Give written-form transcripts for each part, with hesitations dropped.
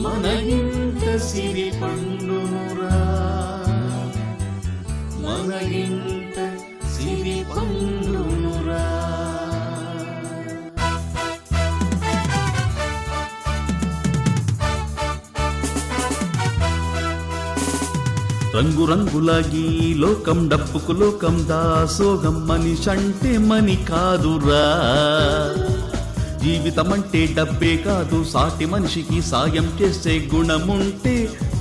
మన ఇంట సిరి పండునురా, మన ఇంట సిరి పండునురా. రంగు రంగులాగి లోకం డప్పుకు లోకం దాసోగం మనిషంటే మని కాదురా, జీవితమంటే డబ్బే కాదు సాటి మనిషికి సాయం చేసే గుణముంటే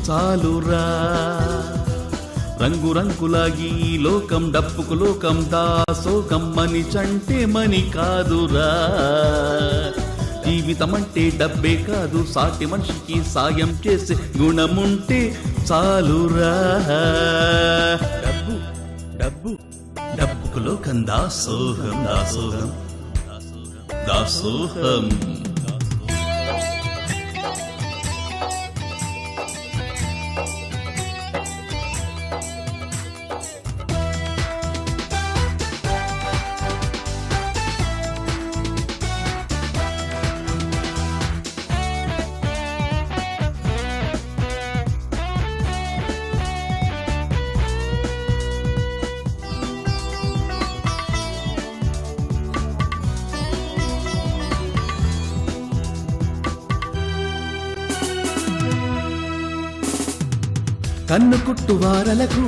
చాలురా. రంగు రంగులాగి లోకం డప్పుకు లోకం దాసోగం మనిషంటే మని కాదురా, జీవితమంటే డబ్బే కాదు సాటి మనిషికి సాయం చేసే గుణముంటే చాలురా. డబ్బు డబ్బు డబ్బుకు లోకం దాసోహం దాసోహం దాసోహం. కన్ను కుట్టువారలకు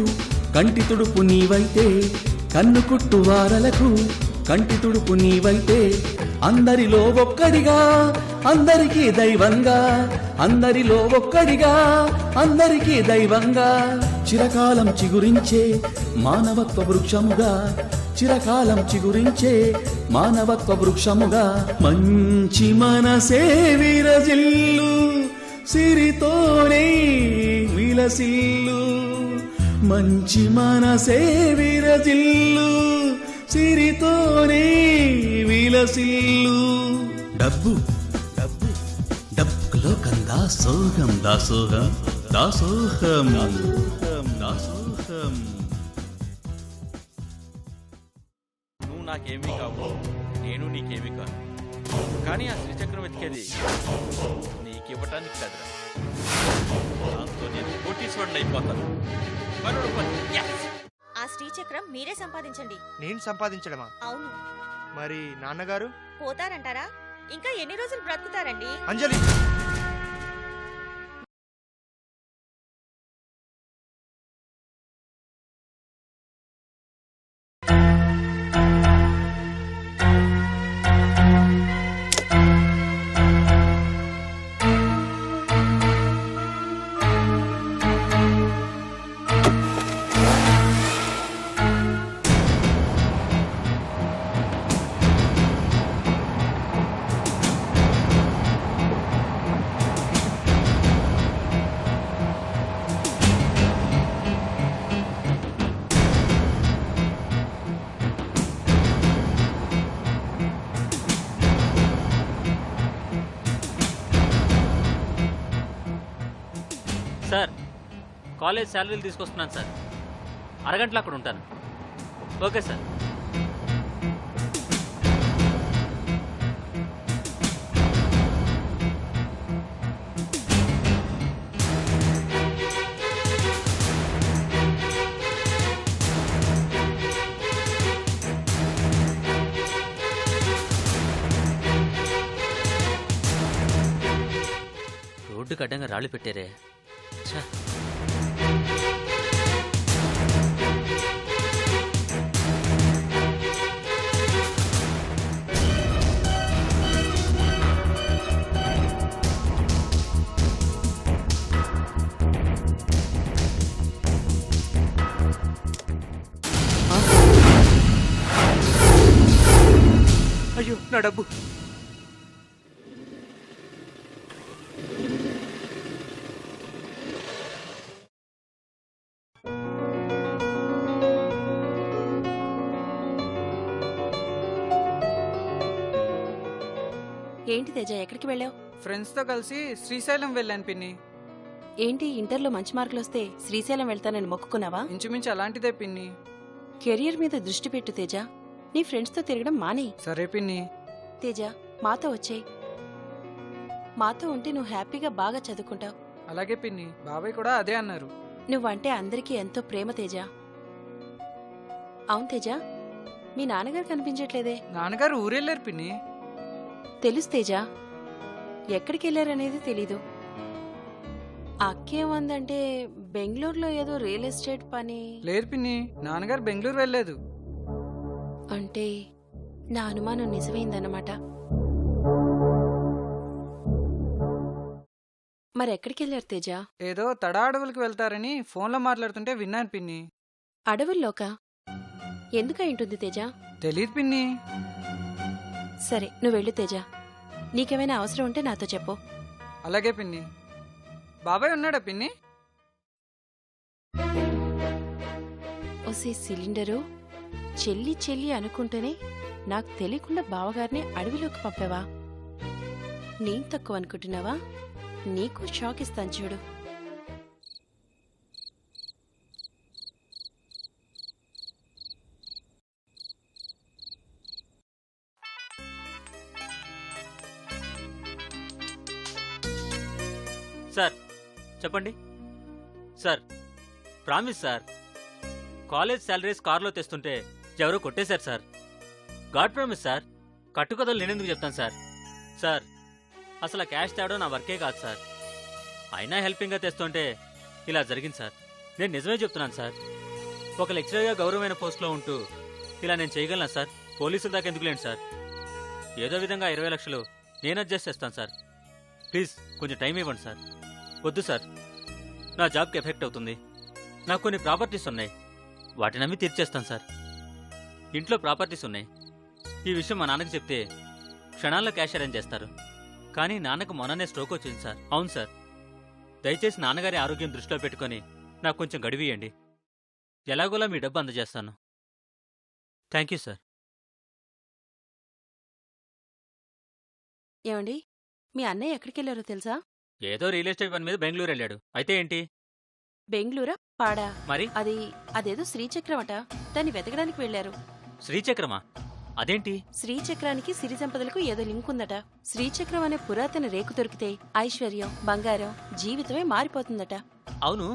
కంటి తుడుపు నీవైతే, కన్ను కుట్టువారలకు కంటి తుడుపు నీవైతే, అందరిలో ఒక్కడిగా అందరికీ దైవంగా, అందరిలో ఒక్కడిగా అందరికీ దైవంగా, చిరకాలం చిగురించే మానవత్వ వృక్షముగా, చిరకాలం చిగురించే మానవత్వ వృక్షముగా, మంచి మనసే విరజిల్లు సిరితోనే విలసిల్లు, మంచి మనసే విరజిల్లు సిరితోనే విలసిల్లు. డబ్బు డబ్బు డబ్బులో దాసోహం దాసోహం దాసోహం దాసోహం. నువ్వు నాకేమీ కావు, నేను నీకేమీ కాను, కానీ ఆ శ్రీచక్రం వెతికేది నీకివ్వటానికి కదరా. దాంతో నేను కోటీశ్వరుని అయిపోతాను. ఆ శ్రీచక్రం మీరే సంపాదించండి. నేను సంపాదించడమా? అవును. మరి నాన్నగారు పోతారంటారా? ఇంకా ఎన్ని రోజులు బ్రతుకుతారండి? అంజలి, సార్ కాలేజ్ శాలరీలు తీసుకొస్తున్నాను సార్, అరగంటలో అక్కడ ఉంటాను. Okay sir. రోడ్డుకి అడ్డంగా రాళ్ళు పెట్టారే. అయ్యో నా డబ్బు. ఏంటి తేజ, ఎక్కడికి వెళ్ళావు? ఫ్రెండ్స్ తో కలిసి శ్రీశైలం వెళ్ళాను పిన్ని. ఏంటి ఇంటర్లో మంచి మార్కులు వస్తే శ్రీశైలం వెళ్తానని మొక్కుకున్నావా? ఇంచుమించు అలాంటిదే పిన్ని. కెరియర్ మీద దృష్టి పెట్టు తేజ. నీ ఫ్రెండ్స్ తో తిరగడం మానేయ్. సరే పిన్ని. తేజ మాతో వచ్చేయ్. మాతో ఉంటే నువ్వు హ్యాపీగా బాగా చదువుకుంటావు. అలాగే పిన్ని, బాబాయ్ కూడా అదే అన్నారు. నువ్వంటే అందరికీ ఎంతో ప్రేమ తేజ. అవును తేజ, మీ నాన్నగారు కనిపించట్లేదే. నాన్నగారు ఊరెళ్ళారు పిన్ని. తెలుసు తేజ, ఎక్కడికి వెళ్ళారనేది తెలీదు. అక్కేమందంటే బెంగళూరులో ఏదో రియల్ ఎస్టేట్ పని. లేదు పిన్ని, నాన్నగారు బెంగళూరు వెళ్ళలేదు. అంటే నా అనుమానం నిజమైందన్నమాట. మరెక్కడికి వెళ్ళారు తేజ? ఏదో తడా అడవులకు వెళ్తారని ఫోన్లో మాట్లాడుతుంటే విన్నాను పిన్ని. అడవుల్లోకా? ఎందుకై ఉంటుంది తేజ? తెలీదు పిన్ని. సరే నువ్వు వెళ్ళు తేజ. నీకేమైనా అవసరం ఉంటే నాతో చెప్పు. అలాగే పిన్ని. బాబాయ్ ఉన్నాడా పిన్ని? ఒసే సిలిండరు, చెల్లి చెల్లి అనుకుంటేనే నాకు తెలియకుండా బావగారిని అడవిలోకి పంపావా? నేను తక్కువ అనుకుంటున్నావా? నీకు షాక్ ఇస్తాను చూడు. సార్ చెప్పండి. Sir promise sir, college salaries కార్లో తెస్తుంటే ఎవరో కొట్టేశారు సార్. గాడ్ ప్రామిస్ సార్, కట్టుకథలు నేనెందుకు చెప్తాను సార్. సార్ అసలు క్యాష్ తేవడం నా వర్కే కాదు సార్. అయినా హెల్పింగ్గా తెస్తుంటే ఇలా జరిగింది సార్. నేను నిజమే చెప్తున్నాను సార్. ఒక లెక్చరర్గా గౌరవమైన పోస్ట్లో ఉంటూ ఇలా నేను చేయగలనా సార్? పోలీసుల దాకా ఎందుకులేండి సార్. ఏదో విధంగా 20 లక్షలు నేను అడ్జస్ట్ చేస్తాను సార్. ప్లీజ్ కొంచెం టైం ఇవ్వండి సార్. వద్దు సార్, నా జాబ్కి ఎఫెక్ట్ అవుతుంది. నాకు కొన్ని ప్రాపర్టీస్ ఉన్నాయి, వాటిని అమ్మి తీర్చేస్తాను సార్. ఇంట్లో ప్రాపర్టీస్ ఉన్నాయి. ఈ విషయం మా నాన్నకి చెప్తే క్షణాల్లో క్యాష్ అరేంజ్ చేస్తారు. కానీ నాన్నకు మొన్ననే స్ట్రోక్ వచ్చింది సార్. అవును సార్, దయచేసి నాన్నగారి ఆరోగ్యం దృష్టిలో పెట్టుకొని నాకు కొంచెం గడివియండి. ఎలాగోలా మీ డబ్బు అందజేస్తాను. Thank you sir. ఏమండి, మీ అన్నయ్య ఎక్కడికి వెళ్ళారో తెలుసా? ఏదో రియల్ ఎస్టేట్ పని మీద బెంగళూరు వెళ్ళాడు. అయితే ఏంటి? బెంగళూరా పాడా? మరి అదేదో శ్రీచక్రం అట, దాన్ని వెతకడానికి వెళ్లారు. శ్రీచక్రమా? అదేంటి? శ్రీచక్రానికి సిరి సంపదలకు ఏదో లింక్ ఉందట. శ్రీచక్రం అనే పురాతన రేకు దొరికితే ఐశ్వర్యం, బంగారం, జీవితమే మారిపోతుందట. అవును,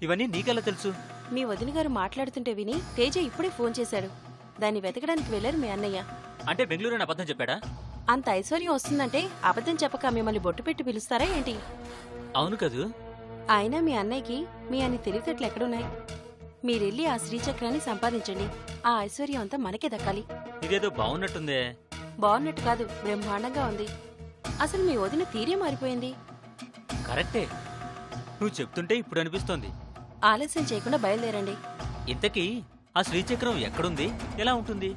ఇవన్నీ నీకెలా తెలుసు? మీ వదిన గారు మాట్లాడుతుంటే విని తేజ ఇప్పుడే ఫోన్ చేశాడు. దాన్ని వెతకడానికి వెళ్లారు మీ అన్నయ్య. అంటే బెంగళూరు అని అబద్ధం చెప్పాడా? అంత ఐశ్వర్యం వస్తుందంటే అబద్ధం చెప్పక మిమ్మల్ని బొట్టు పెట్టి పిలుస్తారా ఏంటి? అవును కదూ. అయినా మీ అన్నయ్యకి మీ అన్ని తెలివితేటలు ఎక్కడున్నాయి? మీరెళ్ళి ఆ శ్రీచక్రాన్ని సంపాదించండి. ఆ ఐశ్వర్యం అంతా మనకే దక్కాలి. ఇదేదో బాగున్నట్టుందే. బాగున్నట్టు కాదు, బ్రహ్మాండంగా ఉంది. అసలు మీ వదిన తీరే మారిపోయింది. కరెక్టే, నువ్వు చెప్తుంటే ఇప్పుడు అనిపిస్తోంది. ఆలస్యం చేయకుండా బయలుదేరండి. ఇంతకీ ఆ శ్రీచక్రం ఎక్కడుంది, ఎలా ఉంటుంది?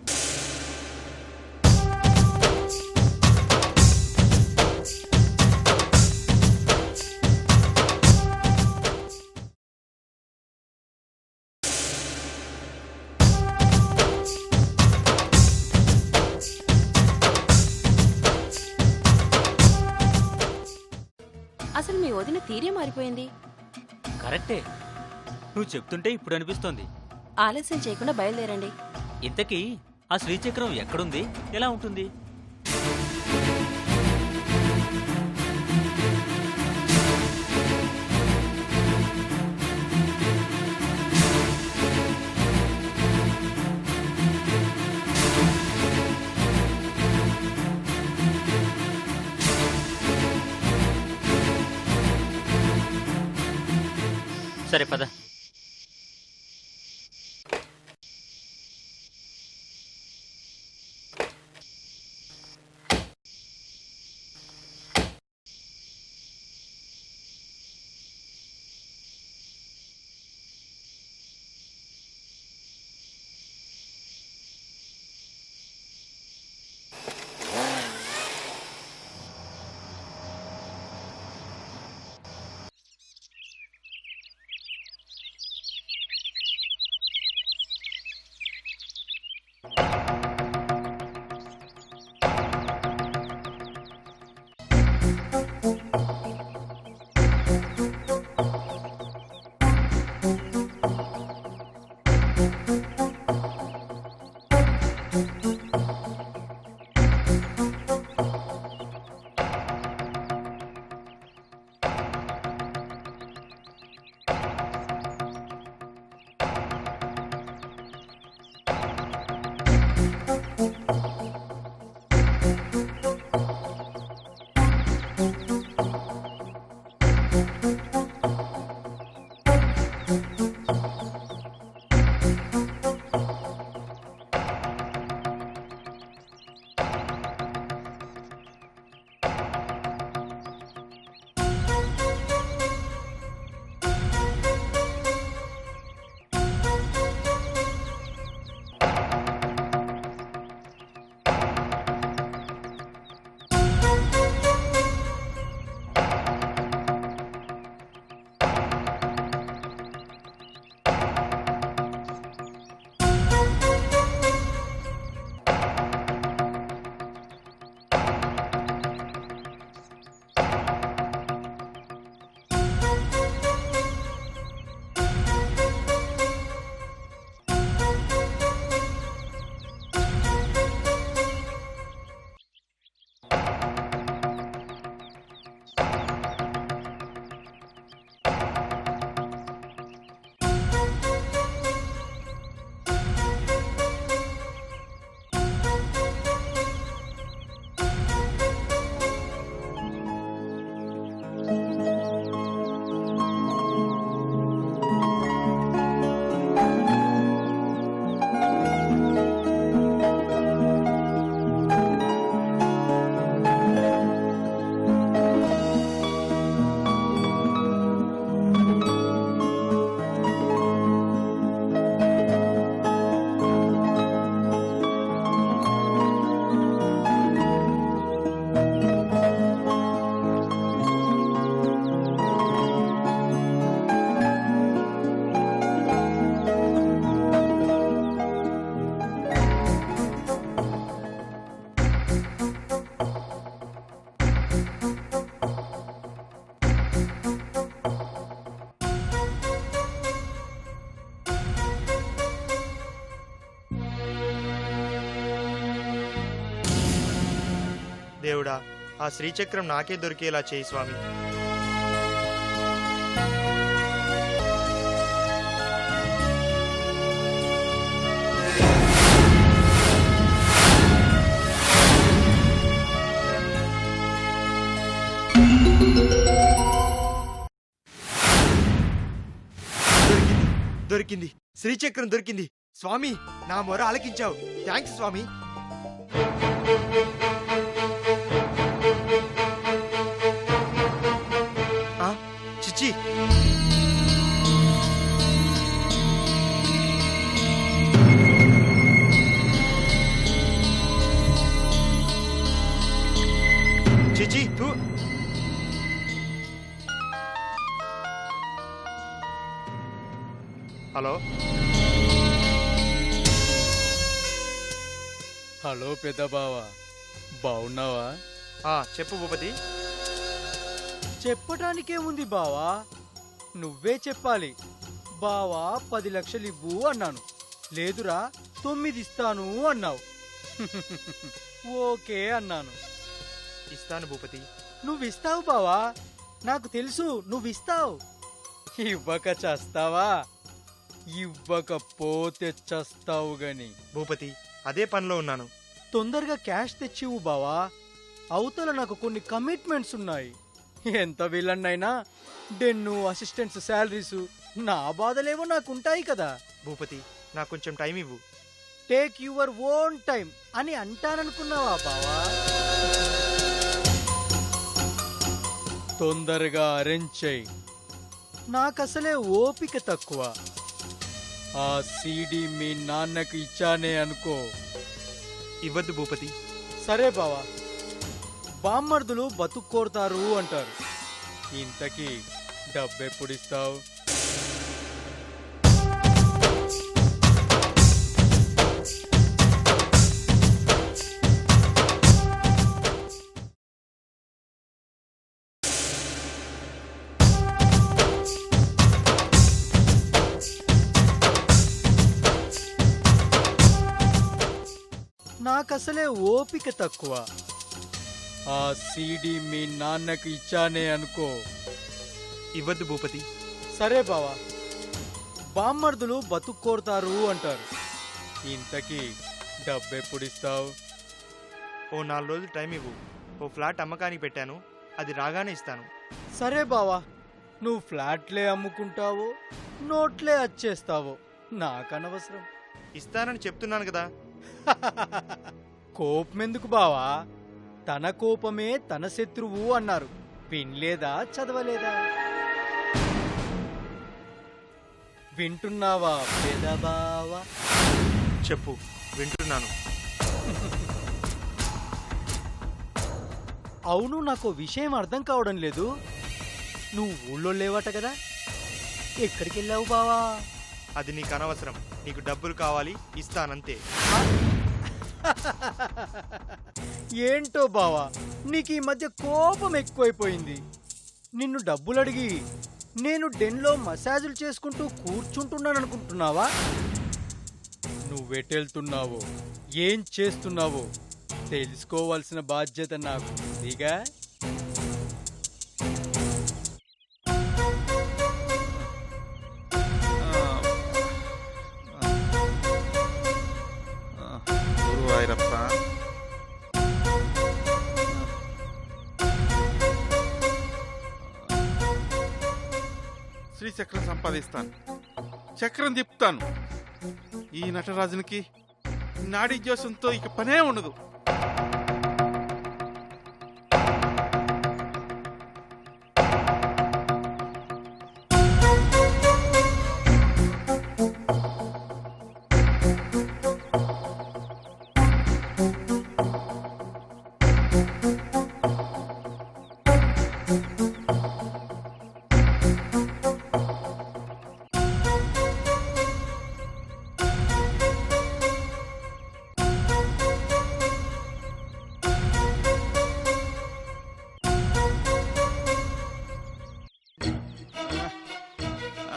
అసలు మీ వదిన తీరే మారిపోయింది. కరెక్టే, నువ్వు చెప్తుంటే ఇప్పుడు అనిపిస్తోంది. ఆలస్యం చేయకుండా బయలుదేరండి. ఇంతకీ ఆ శ్రీచక్రం ఎక్కడుంది, ఎలా ఉంటుంది? సరే పద. ఆ శ్రీచక్రం నాకే దొరికేలా చేయి స్వామి. దొరికింది, శ్రీచక్రం దొరికింది. స్వామి, నా మొర ఆలకించావు. థ్యాంక్స్ స్వామి. చిచ్చి, చిచి తూ. హలో హలో పెద్ద బావా, బావున్నావా? చెప్పు భూపతి. చెప్పటానికేముంది బావా, నువ్వే చెప్పాలి. బావా 10 లక్షలు ఇవ్వు అన్నాను. లేదురా 9 ఇస్తాను అన్నావు. ఓకే అన్నాను. ఇస్తాను భూపతి. నువ్విస్తావు బావా, నాకు తెలుసు నువ్విస్తావు. ఇవ్వక చేస్తావా? ఇవ్వకపోతే చస్తావు గని. భూపతి, అదే పనిలో ఉన్నాను. తొందరగా క్యాష్ తెచ్చివు బావా, అవతల నాకు కొన్ని కమిట్మెంట్స్ ఉన్నాయి. ఎంత విలన్నైనా డెన్ను, అసిస్టెంట్స్ శాలరీసు, నా బాధలేవో నాకుంటాయి కదా. భూపతి, నాకు కొంచెం టైం ఇవ్వు. టేక్ యువర్ ఓన్ టైం అని అంటాననుకున్నావా బావా? తొందరగా అరేంజ్ చెయ్యి, నాకసలే ఓపిక తక్కువ. ఆ సీడీ మీ నాన్నకు ఇచ్చానే అనుకో. ఇవ్వద్దు భూపతి. సరే బావా, బామ్మర్దులు బతుక్కోరుతారు అంటారు. ఇంతకీ డబ్బెప్పుడిస్తావు? నాకసలే ఓపిక తక్కువ. ఆ సీడీ మీ నాన్నకు ఇచ్చానే అనుకో. ఇవ్వద్దు భూపతి. సరే బావా, బామ్మర్దులు బతుక్కోరుతారు అంటారు. ఇంతకీ డబ్బెప్పుడిస్తావు? ఓ 4 రోజులు టైం ఇవ్వు. ఓ ఫ్లాట్ అమ్మకానికి పెట్టాను, అది రాగానే ఇస్తాను. సరే బావా, నువ్వు ఫ్లాట్లే అమ్ముకుంటావో నోట్లే వచ్చేస్తావో నాకనవసరం. ఇస్తానని చెప్తున్నాను కదా. కోపమెందుకు బావా? తన కోపమే తన శత్రువు అన్నారు. వినలేదా, చదవలేదా? వింటున్నావా పెదబావా? చెప్పు, వింటున్నాను. అవును, నాకు విషయం అర్థం కావడం లేదు. నువ్వు ఊళ్ళో లేవట కదా, ఎక్కడికి వెళ్ళావు బావా? అది నీకు అనవసరం. నీకు డబ్బులు కావాలి, ఇస్తానంతే. ఏంటో బావా, నీకు ఈ మధ్య కోపం ఎక్కువైపోయింది. నిన్ను డబ్బులు అడిగి నేను డెన్లో మసాజులు చేసుకుంటూ కూర్చుంటున్నాను అనుకుంటున్నావా? నువ్వెటెళ్తున్నావో, ఏం చేస్తున్నావో తెలుసుకోవాల్సిన బాధ్యత నాకు ఉందిగా. గురువాయూరప్ప, శ్రీచక్రం సంపాదిస్తాను, చక్రం తిప్పుతాను. ఈ నటరాజునికి నాడీ జోసంతో ఇక పనే ఉండదు.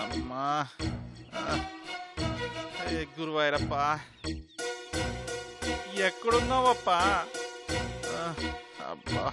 అమ్మా, గురువాయూరప్ప, ఎక్కడున్నావప్పా? అబ్బా,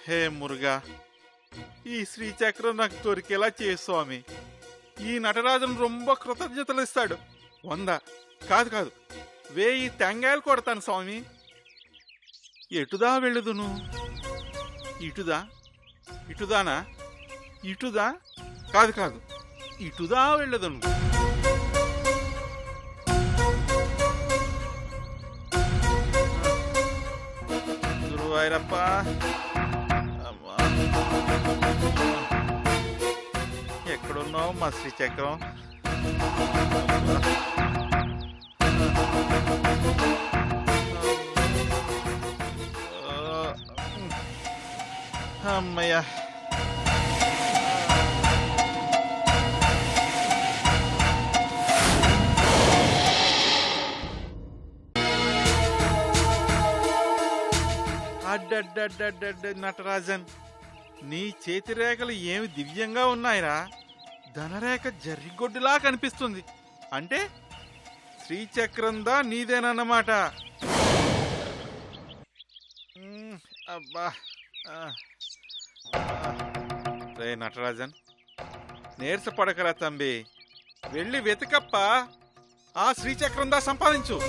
హే మురుగా, ఈ శ్రీచక్రం నాకు దొరికేలా చేయి స్వామి. ఈ నటరాజును రొంబ కృతజ్ఞతలు ఇస్తాడు. 100 కాదు 1000 తెంగాయలు కొడతాను స్వామి. ఎటుదా వెళ్ళదును? ఇటుదానా? ఇటుదా? కాదు ఇటుదా వెళ్ళదును. గురువాయూరప్ప, ఎక్కడున్నావు మా శ్రీచక్రం? అమ్మయ్యా, అడ్డడ్డడ్డడ్డ నటరాజన్, నీ చేతిరేఖలు ఏమి దివ్యంగా ఉన్నాయిరా. ధనరేఖ జర్రిగొడ్డులా కనిపిస్తుంది. అంటే శ్రీచక్రందా నీదేనన్నమాట. అబ్బా, రే నటరాజన్, నీరసపడకరా తంబి. వెళ్ళి వెతకప్ప, ఆ శ్రీచక్రందా సంపాదించు.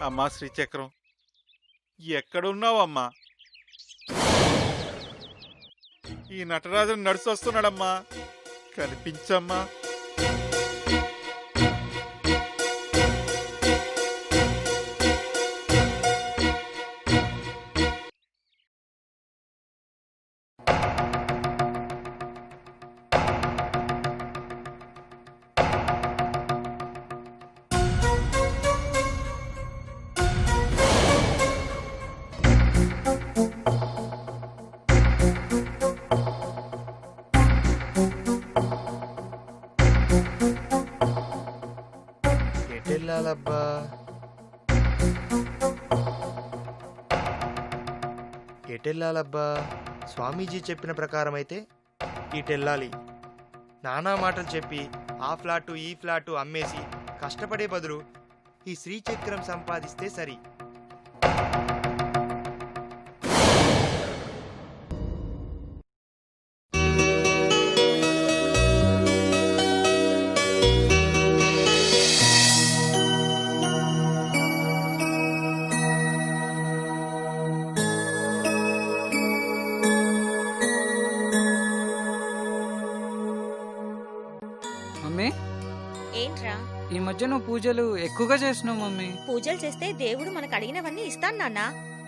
అమ్మా శ్రీచక్రం, ఎక్కడున్నావమ్మా? ఈ నటరాజును నడిచొస్తున్నాడమ్మా, కనిపించమ్మా. ఎటెళ్ళాలబ్బా? ఎటెళ్ళాలబ్బా? స్వామీజీ చెప్పిన ప్రకారం అయితే ఇటెళ్ళాలి. నానా మాటలు చెప్పి ఆ ఫ్లాటు ఈ ఫ్లాటు అమ్మేసి కష్టపడే బదులు ఈ శ్రీచక్రం సంపాదిస్తే సరి. మమ్మీ, ఏంట్రా? ఈ మధ్య నువ్వు పూజలు ఎక్కువగా చేస్తున్నావు మమ్మీ. పూజలు చేస్తే దేవుడు మనకు అడిగినవన్నీ ఇస్తాను నాన్న.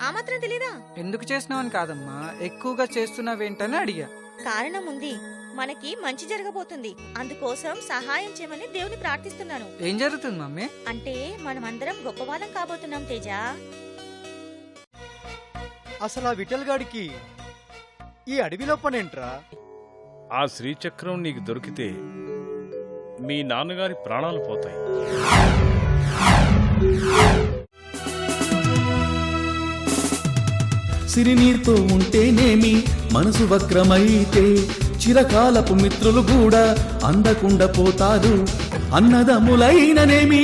ఆ మాత్రం తెలీదా? ఎందుకు చేస్తున్నావని కాదమ్మా, ఎక్కువగా చేస్తున్నావేంటని అడిగా. కారణం ఉంది. మనకి మంచి జరగబోతుంది, అందుకోసం సహాయం చేయమని దేవుని ప్రార్థిస్తున్నాను. ఏం జరుగుతుంది మమ్మీ? అంటే మనమందరం గొప్పవాళ్ళం కాబోతున్నాం తేజ. అసలు ఆ విఠల్ గాడికి ఈ అడవిలో పనేంట్రా? ఆ శ్రీచక్రం నీకు దొరికితే మీ నాన్నగారి ప్రాణాలు పోతాయి. సిరినీతో ఉంటేనేమి, మనసు వక్రమైతే చిరకాలపు మిత్రులు కూడా అందకుండా పోతారు. అన్నదమ్ములైననేమి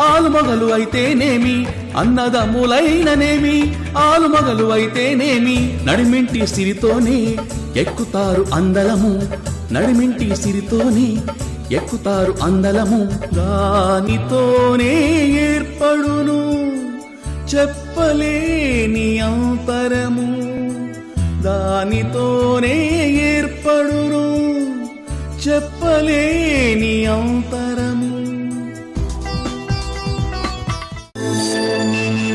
ఆలుమగలు అయితేనేమి, అన్నదమ్ములైననేమి ఆలుమగలు అయితేనేమి, నడిమింటి సిరితోనే ఎక్కుతారు అందలము, నడిమింటి సిరితోనే ఎక్కుతారు అందలము. దానితోనే ఏర్పడును చెప్పలేని అంతరము, దానితోనే ఏర్పడును చెప్పలేని అంతరము.